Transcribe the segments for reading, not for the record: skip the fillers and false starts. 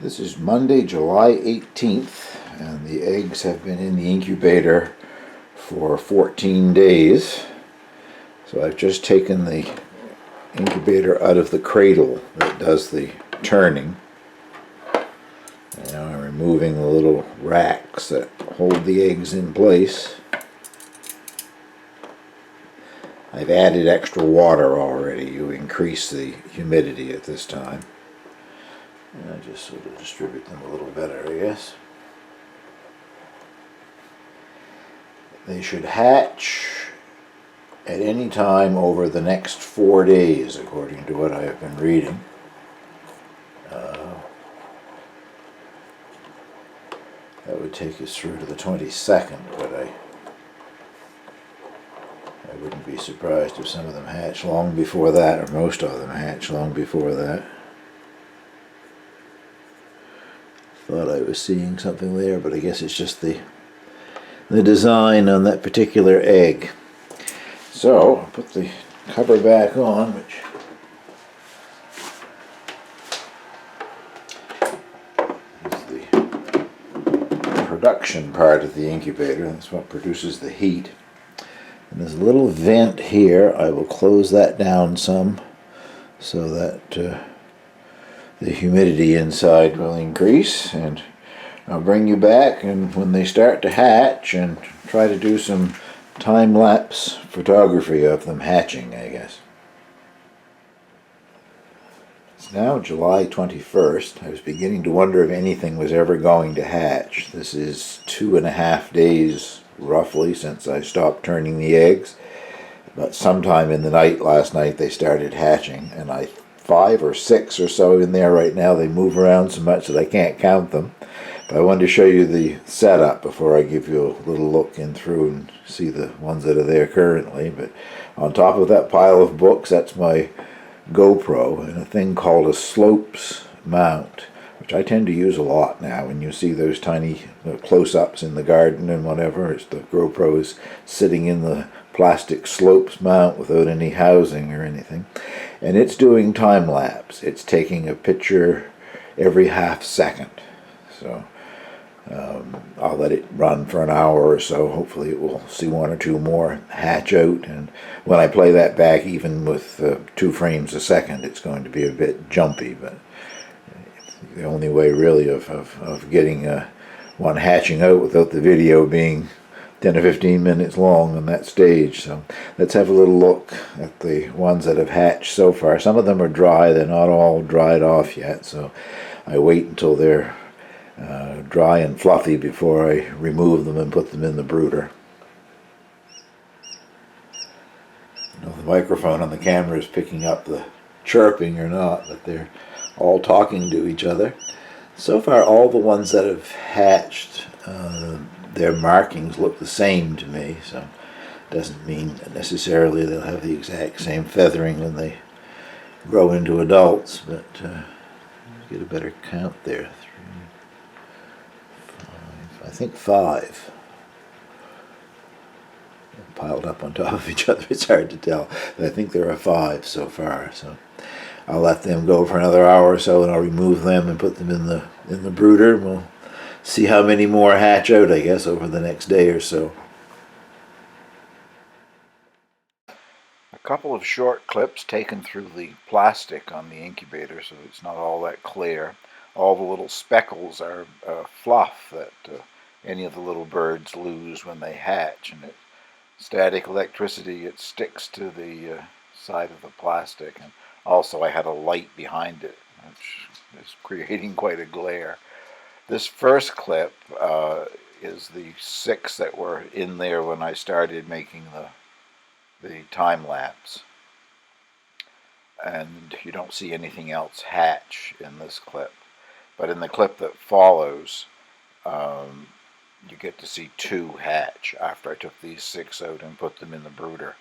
This is Monday, July 18th, and the eggs have been in the incubator for 14 days. So I've just taken the incubator out of the cradle that does the turning. And now I'm removing the little racks that hold the eggs in place. I've added extra water already. You increase the humidity at this time. And I just sort of distribute them a little better, I guess. They should hatch at any time over the next 4 days, according to what I have been reading. That would take us through to the 22nd, but I wouldn't be surprised if some of them hatch long before that, or most of them hatch long before that. Thought I was seeing something there, but I guess it's just the design on that particular egg. So I'll put the cover back on, which is the production part of the incubator. That's what produces the heat. And there's a little vent here. I will close that down some so that the humidity inside will increase, and I'll bring you back and when they start to hatch and try to do some time-lapse photography of them hatching, I guess. It's now July 21st. I was beginning to wonder if anything was ever going to hatch. This is 2.5 days roughly since I stopped turning the eggs, but sometime in the night last night they started hatching, and 5 or 6 or so in there right now. They move around so much that I can't count them. But I wanted to show you the setup before I give you a little look in through and see the ones that are there currently. But on top of that pile of books, that's my GoPro and a thing called a slopes mount, which I tend to use a lot now. When you see those tiny close-ups in the garden and whatever, the GoPro is sitting in the plastic slopes mount without any housing or anything, and it's doing time-lapse. It's taking a picture every half second. So I'll let it run for an hour or so. Hopefully it will see 1 or 2 more hatch out, and when I play that back, even with 2 frames a second, it's going to be a bit jumpy, but it's the only way really of getting one hatching out without the video being 10 or 15 minutes long on that stage. So let's have a little look at the ones that have hatched so far. Some of them are dry. They're not all dried off yet, so I wait until they're dry and fluffy before I remove them and put them in the brooder. I don't know if the microphone on the camera is picking up the chirping or not, but they're all talking to each other. So far, all the ones that have hatched, their markings look the same to me, so it doesn't mean necessarily they'll have the exact same feathering when they grow into adults, but get a better count there. 3, 5, I think 5. Piled up on top of each other, it's hard to tell, but I think there are 5 so far, so I'll let them go for another hour or so, and I'll remove them and put them in the brooder. We'll see how many more hatch out, I guess, over the next day or so. A couple of short clips taken through the plastic on the incubator, so it's not all that clear. All the little speckles are fluff that any of the little birds lose when they hatch, and static electricity, it sticks to the side of the plastic. And also I had a light behind it, which is creating quite a glare. This first clip is the 6 that were in there when I started making the time lapse, and you don't see anything else hatch in this clip. But in the clip that follows, you get to see 2 hatch after I took these 6 out and put them in the brooder.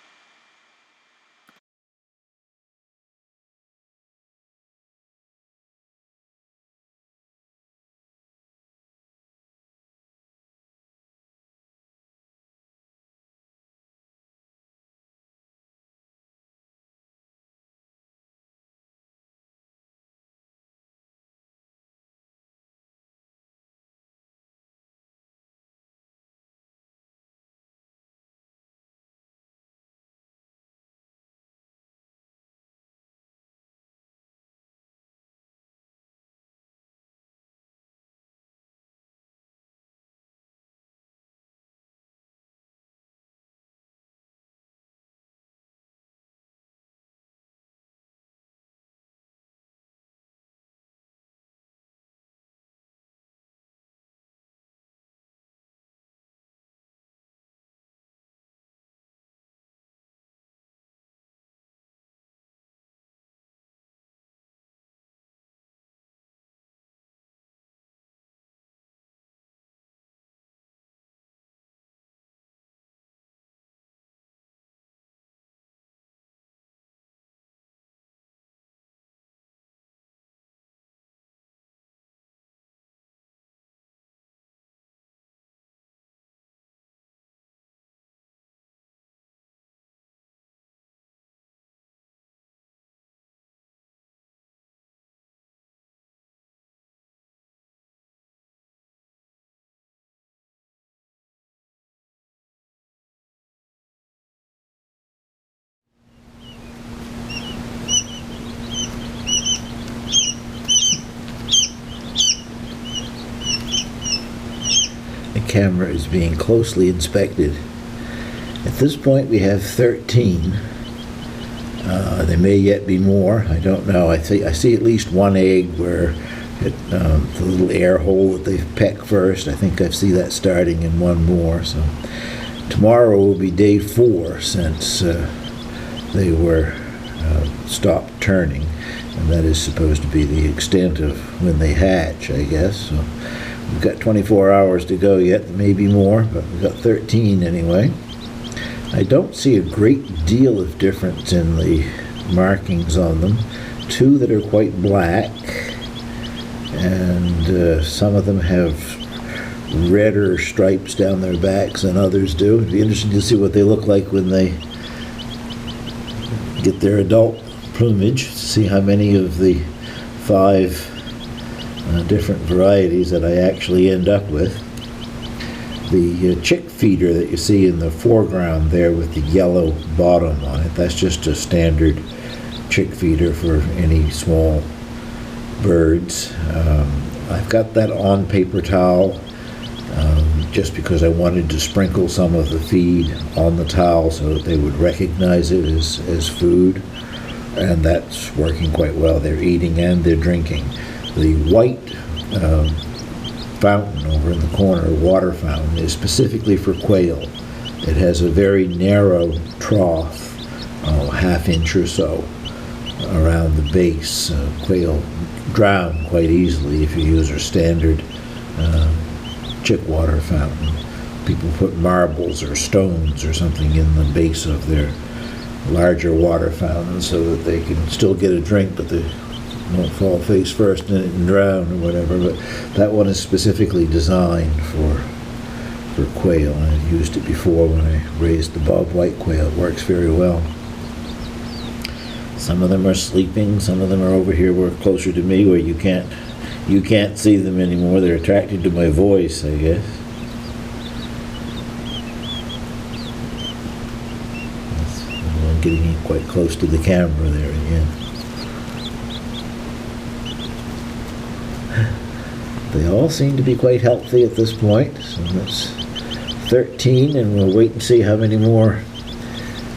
camera is being closely inspected. At this point we have 13. There may yet be more. I don't know. I see at least one egg where the little air hole that they've pecked first. I think I see that starting in one more. So tomorrow will be day 4 since they were stopped turning, and that is supposed to be the extent of when they hatch, I guess. So we've got 24 hours to go yet, maybe more, but we've got 13 anyway. I don't see a great deal of difference in the markings on them. 2 that are quite black, and some of them have redder stripes down their backs than others do. It'd be interesting to see what they look like when they get their adult plumage, see how many of the 5 different varieties that I actually end up with. The chick feeder that you see in the foreground there with the yellow bottom on it, that's just a standard chick feeder for any small birds. I've got that on paper towel just because I wanted to sprinkle some of the feed on the towel so that they would recognize it as food, and that's working quite well. They're eating and they're drinking. The white fountain over in the corner, water fountain, is specifically for quail. It has a very narrow trough, ½ inch or so around the base. Quail drown quite easily if you use a standard chick water fountain. People put marbles or stones or something in the base of their larger water fountains so that they can still get a drink, but they won't fall face first in it and drown or whatever. But that one is specifically designed for quail, and I've used it before when I raised the bob white quail. It works very well. Some of them are sleeping, some of them are over here where closer to me where you can't see them anymore. They're attracted to my voice, I guess. I'm getting quite close to the camera there again. They all seem to be quite healthy at this point, so that's 13, and we'll wait and see how many more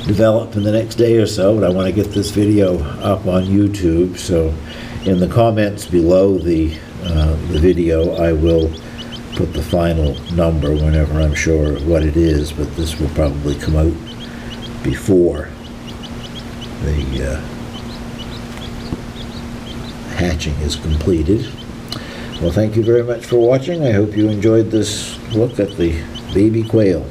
develop in the next day or so. But I want to get this video up on YouTube, so in the comments below the video I will put the final number whenever I'm sure of what it is, but this will probably come out before the hatching is completed. Well, thank you very much for watching. I hope you enjoyed this look at the baby quail.